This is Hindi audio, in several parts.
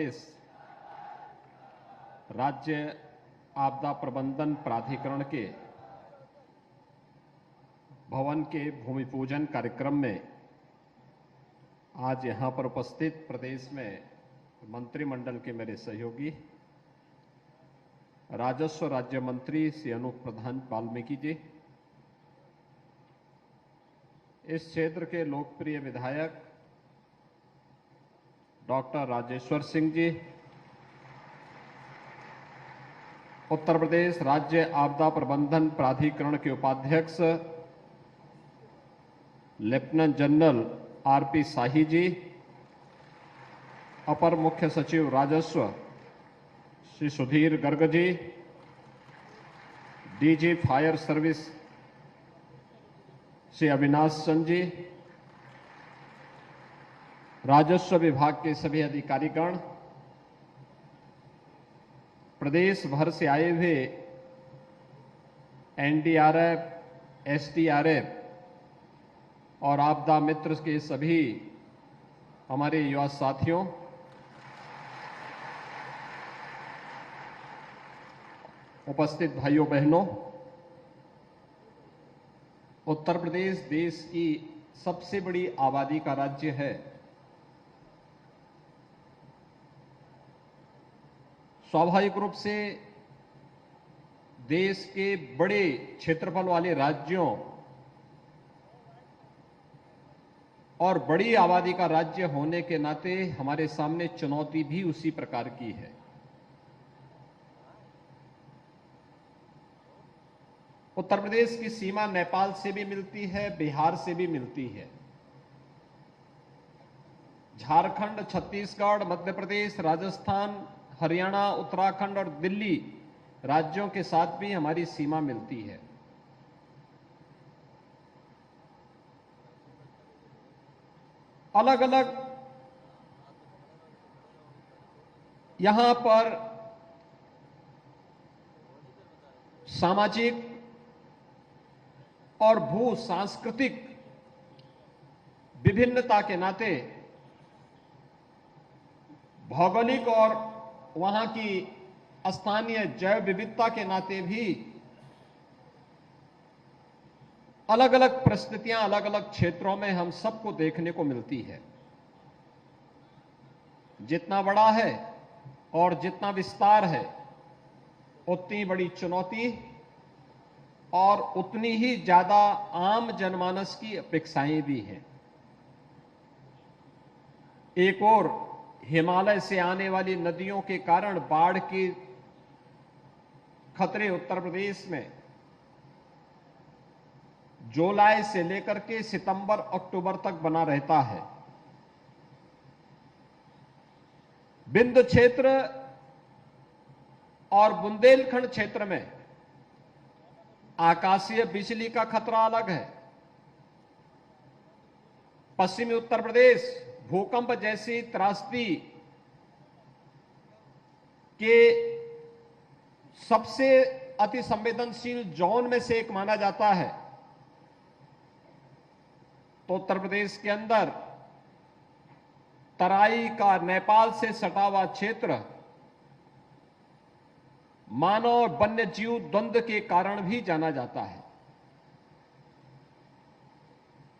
प्रदेश राज्य आपदा प्रबंधन प्राधिकरण के भवन के भूमि पूजन कार्यक्रम में आज यहां पर उपस्थित प्रदेश में मंत्रिमंडल के मेरे सहयोगी राजस्व राज्य मंत्री श्री अनूप प्रधान वाल्मीकि जी, इस क्षेत्र के लोकप्रिय विधायक डॉक्टर राजेश्वर सिंह जी, उत्तर प्रदेश राज्य आपदा प्रबंधन प्राधिकरण के उपाध्यक्ष lieutenant general RP Shahi ji, अपर मुख्य सचिव राजस्व Shri Sudhir Garg ji, DG fire service Shri Avinash Chand ji, राजस्व विभाग के सभी अधिकारीगण, प्रदेश भर से आए हुए एनडीआरएफ, एसडीआरएफ और आपदा मित्र के सभी हमारे युवा साथियों, उपस्थित भाइयों बहनों, उत्तर प्रदेश देश की सबसे बड़ी आबादी का राज्य है। स्वाभाविक रूप से देश के बड़े क्षेत्रफल वाले राज्यों और बड़ी आबादी का राज्य होने के नाते हमारे सामने चुनौती भी उसी प्रकार की है। उत्तर प्रदेश की सीमा नेपाल से भी मिलती है, बिहार से भी मिलती है। झारखंड, छत्तीसगढ़, मध्य प्रदेश, राजस्थान, हरियाणा, उत्तराखंड और दिल्ली राज्यों के साथ भी हमारी सीमा मिलती है। अलग अलग यहां पर सामाजिक और भू सांस्कृतिक विभिन्नता के नाते, भौगोलिक और वहां की स्थानीय जैव विविधता के नाते भी अलग अलग परिस्थितियां अलग अलग क्षेत्रों में हम सबको देखने को मिलती है। जितना बड़ा है और जितना विस्तार है, उतनी बड़ी चुनौती और उतनी ही ज्यादा आम जनमानस की अपेक्षाएं भी हैं। एक और हिमालय से आने वाली नदियों के कारण बाढ़ के खतरे उत्तर प्रदेश में जुलाई से लेकर के सितंबर अक्टूबर तक बना रहता है। बिंद क्षेत्र और बुंदेलखंड क्षेत्र में आकाशीय बिजली का खतरा अलग है। पश्चिमी उत्तर प्रदेश भूकंप जैसी त्रासदी के सबसे अति संवेदनशील जोन में से एक माना जाता है। तो उत्तर प्रदेश के अंदर तराई का नेपाल से सटा हुआ क्षेत्र मानव और वन्य जीव द्वंद्व के कारण भी जाना जाता है।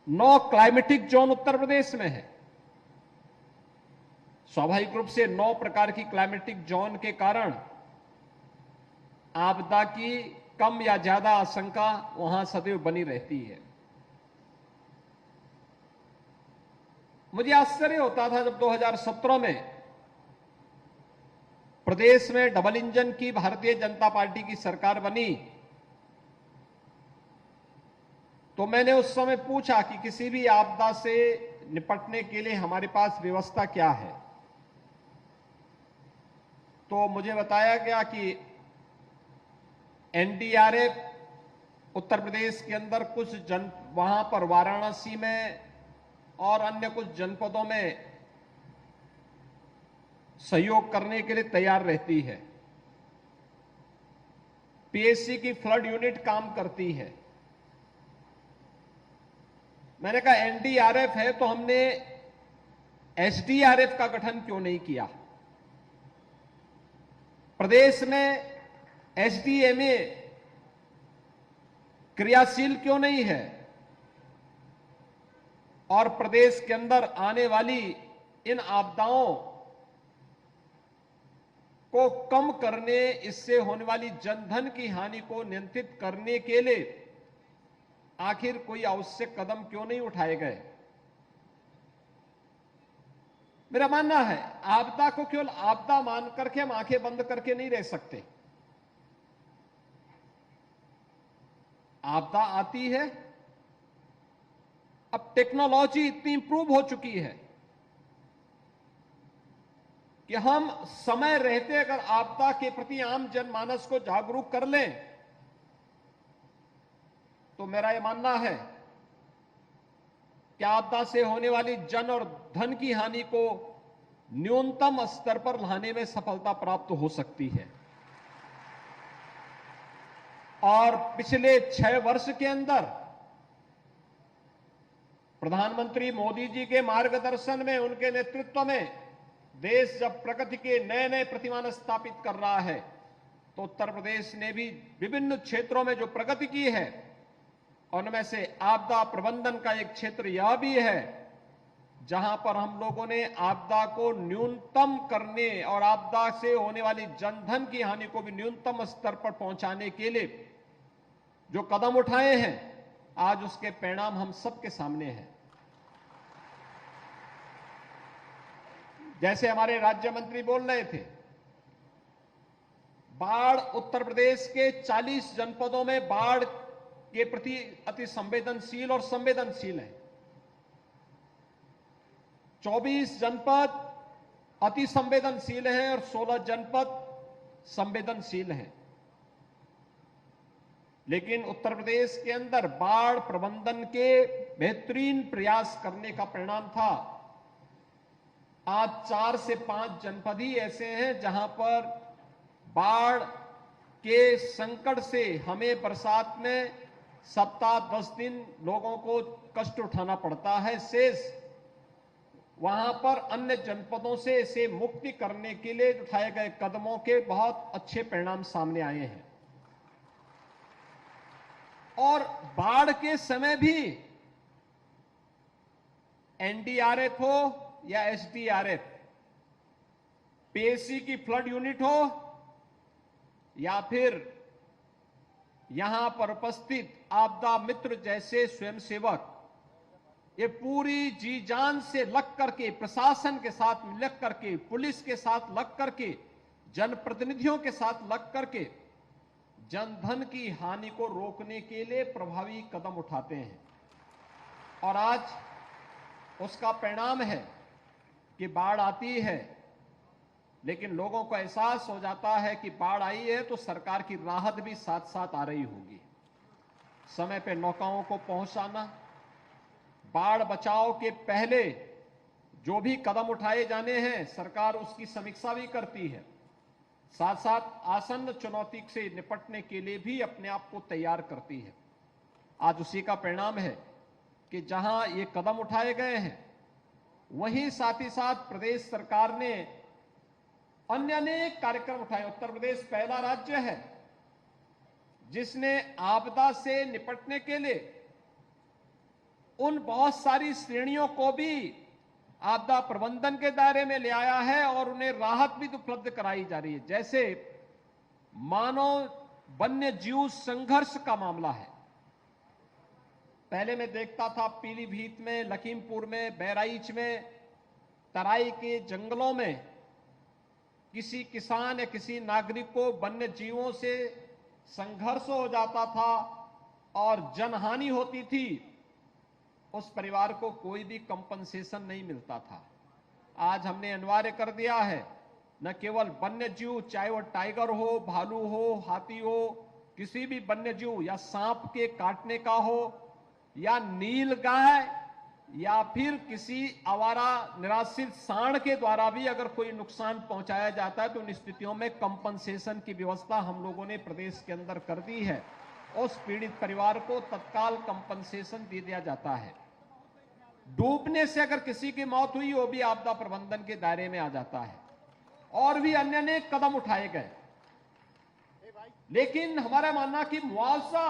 9 क्लाइमेटिक जोन उत्तर प्रदेश में है। स्वाभाविक रूप से 9 प्रकार की क्लाइमेटिक जोन के कारण आपदा की कम या ज्यादा आशंका वहां सदैव बनी रहती है। मुझे आश्चर्य होता था जब 2017 में प्रदेश में डबल इंजन की भारतीय जनता पार्टी की सरकार बनी, तो मैंने उस समय पूछा कि किसी भी आपदा से निपटने के लिए हमारे पास व्यवस्था क्या है। तो मुझे बताया गया कि एनडीआरएफ उत्तर प्रदेश के अंदर कुछ वहां पर वाराणसी में और अन्य कुछ जनपदों में सहयोग करने के लिए तैयार रहती है। पीएससी की फ्लड यूनिट काम करती है। मैंने कहा एनडीआरएफ है तो हमने एसडीआरएफ का गठन क्यों नहीं किया। प्रदेश में एसडीएमए क्रियाशील क्यों नहीं है और प्रदेश के अंदर आने वाली इन आपदाओं को कम करने, इससे होने वाली जनधन की हानि को नियंत्रित करने के लिए आखिर कोई आवश्यक कदम क्यों नहीं उठाए गए। मेरा मानना है आपदा को केवल आपदा मान करके हम आंखें बंद करके नहीं रह सकते। आपदा आती है, अब टेक्नोलॉजी इतनी इंप्रूव हो चुकी है कि हम समय रहते अगर आपदा के प्रति आम जनमानस को जागरूक कर लें तो मेरा यह मानना है कि आपदा से होने वाली जन और धन की हानि को न्यूनतम स्तर पर लाने में सफलता प्राप्त हो सकती है। और पिछले 6 वर्ष के अंदर प्रधानमंत्री मोदी जी के मार्गदर्शन में, उनके नेतृत्व में देश जब प्रगति के नए नए प्रतिमान स्थापित कर रहा है तो उत्तर प्रदेश ने भी विभिन्न क्षेत्रों में जो प्रगति की है उनमें से आपदा प्रबंधन का एक क्षेत्र यह भी है जहां पर हम लोगों ने आपदा को न्यूनतम करने और आपदा से होने वाली जनधन की हानि को भी न्यूनतम स्तर पर पहुंचाने के लिए जो कदम उठाए हैं, आज उसके परिणाम हम सबके सामने हैं। जैसे हमारे राज्य मंत्री बोल रहे थे, बाढ़ उत्तर प्रदेश के 40 जनपदों में बाढ़ के प्रति अति संवेदनशील और संवेदनशील है। 24 जनपद अति संवेदनशील हैं और 16 जनपद संवेदनशील हैं। लेकिन उत्तर प्रदेश के अंदर बाढ़ प्रबंधन के बेहतरीन प्रयास करने का परिणाम था आज 4 से 5 जनपद ही ऐसे हैं जहां पर बाढ़ के संकट से हमें बरसात में सप्ताह 10 दिन लोगों को कष्ट उठाना पड़ता है। शेष वहां पर अन्य जनपदों से इसे मुक्ति करने के लिए उठाए गए कदमों के बहुत अच्छे परिणाम सामने आए हैं। और बाढ़ के समय भी एनडीआरएफ हो या एसडीआरएफ, पीएसी की फ्लड यूनिट हो या फिर यहां पर उपस्थित आपदा मित्र जैसे स्वयंसेवक, ये पूरी जी जान से लग करके, प्रशासन के साथ लग करके, पुलिस के साथ लग करके, जनप्रतिनिधियों के साथ लग करके जनधन की हानि को रोकने के लिए प्रभावी कदम उठाते हैं। और आज उसका परिणाम है कि बाढ़ आती है लेकिन लोगों को एहसास हो जाता है कि बाढ़ आई है तो सरकार की राहत भी साथ साथ आ रही होगी। समय पे नौकाओं को पहुंचाना, बाढ़ बचाव के पहले जो भी कदम उठाए जाने हैं सरकार उसकी समीक्षा भी करती है, साथ साथ आसन्न चुनौती से निपटने के लिए भी अपने आप को तैयार करती है। आज उसी का परिणाम है कि जहां ये कदम उठाए गए हैं वहीं साथ ही साथ प्रदेश सरकार ने अन्य अनेक कार्यक्रम उठाए। उत्तर प्रदेश पहला राज्य है जिसने आपदा से निपटने के लिए उन बहुत सारी श्रेणियों को भी आपदा प्रबंधन के दायरे में ले आया है और उन्हें राहत भी उपलब्ध कराई जा रही है। जैसे मानव वन्य जीव संघर्ष का मामला है। पहले मैं देखता था पीलीभीत में, लखीमपुर में, बहराइच में, तराई के जंगलों में किसी किसान या किसी नागरिक को वन्य जीवों से संघर्ष हो जाता था और जनहानि होती थी, उस परिवार को कोई भी कंपनसेशन नहीं मिलता था। आज हमने अनिवार्य कर दिया है, न केवल वन्य जीव, चाहे वो टाइगर हो, भालू हो, हाथी हो, किसी भी वन्य जीव या सांप के काटने का हो या नीलगाय या फिर किसी आवारा निराश्रित सांड के द्वारा भी अगर कोई नुकसान पहुंचाया जाता है तो उन स्थितियों में कंपनसेशन की व्यवस्था हम लोगों ने प्रदेश के अंदर कर दी है। उस पीड़ित परिवार को तत्काल कंपनसेशन दे दिया जाता है। डूबने से अगर किसी की मौत हुई वो भी आपदा प्रबंधन के दायरे में आ जाता है। और भी अन्य अनेक कदम उठाए गए। लेकिन हमारा मानना कि मुआवजा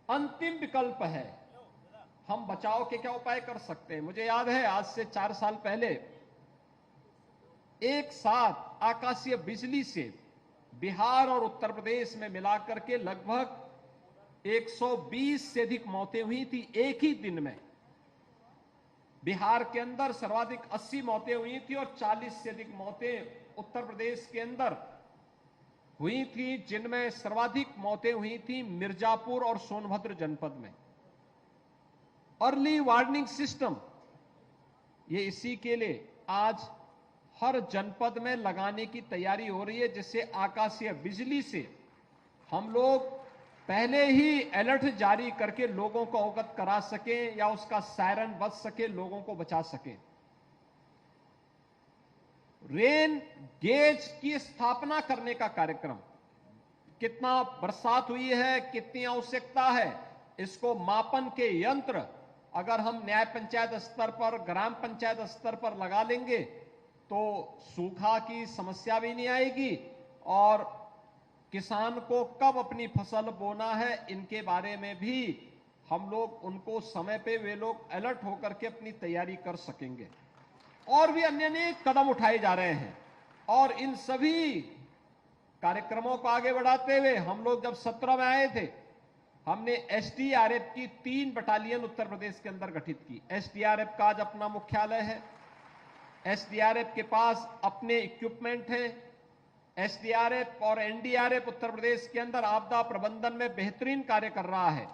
अंतिम विकल्प है। हम बचाव के क्या उपाय कर सकते हैं? मुझे याद है आज से 4 साल पहले एक साथ आकाशीय बिजली से बिहार और उत्तर प्रदेश में मिलाकर के लगभग 120 से अधिक मौतें हुई थी एक ही दिन में। बिहार के अंदर सर्वाधिक 80 मौतें हुई थी और 40 से अधिक मौतें उत्तर प्रदेश के अंदर हुई थी, जिनमें सर्वाधिक मौतें हुई थी मिर्जापुर और सोनभद्र जनपद में। अर्ली वार्निंग सिस्टम ये इसी के लिए आज हर जनपद में लगाने की तैयारी हो रही है, जिससे आकाशीय बिजली से हम लोग पहले ही अलर्ट जारी करके लोगों को अवगत करा सकें या उसका सायरन बज सके, लोगों को बचा सकें। रेन गेज की स्थापना करने का कार्यक्रम, कितना बरसात हुई है, कितनी आवश्यकता है, इसको मापन के यंत्र अगर हम न्याय पंचायत स्तर पर, ग्राम पंचायत स्तर पर लगा लेंगे तो सूखा की समस्या भी नहीं आएगी और किसान को कब अपनी फसल बोना है इनके बारे में भी हम लोग उनको समय पे वे लोग अलर्ट होकर के अपनी तैयारी कर सकेंगे। और भी अन्य अनेक कदम उठाए जा रहे हैं और इन सभी कार्यक्रमों को आगे बढ़ाते हुए हम लोग जब 17 में आए थे, हमने एसडीआरएफ की 3 बटालियन उत्तर प्रदेश के अंदर गठित की। एसडीआरएफ का आज अपना मुख्यालय है, एसडीआरएफ के पास अपने इक्विपमेंट है। एसडीआरएफ और एनडीआरएफ उत्तर प्रदेश के अंदर आपदा प्रबंधन में बेहतरीन कार्य कर रहा है।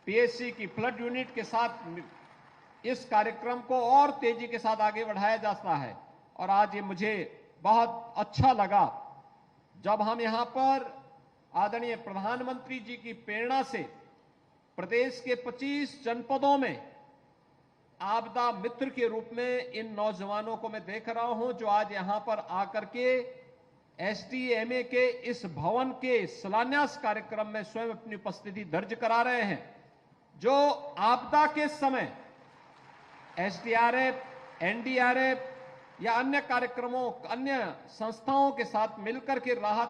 पीएससी की फ्लड यूनिट के साथ इस कार्यक्रम को और तेजी के साथ आगे बढ़ाया जाता है। और आज ये मुझे बहुत अच्छा लगा जब हम यहां पर आदरणीय प्रधानमंत्री जी की प्रेरणा से प्रदेश के 25 जनपदों में आपदा मित्र के रूप में इन नौजवानों को मैं देख रहा हूं, जो आज यहां पर आकर के एसडीएमए के इस भवन के शिलान्यास कार्यक्रम में स्वयं अपनी उपस्थिति दर्ज करा रहे हैं। जो आपदा के समय एसडीआरएफ, एनडीआरएफ या अन्य कार्यक्रमों, अन्य संस्थाओं के साथ मिलकर के राहत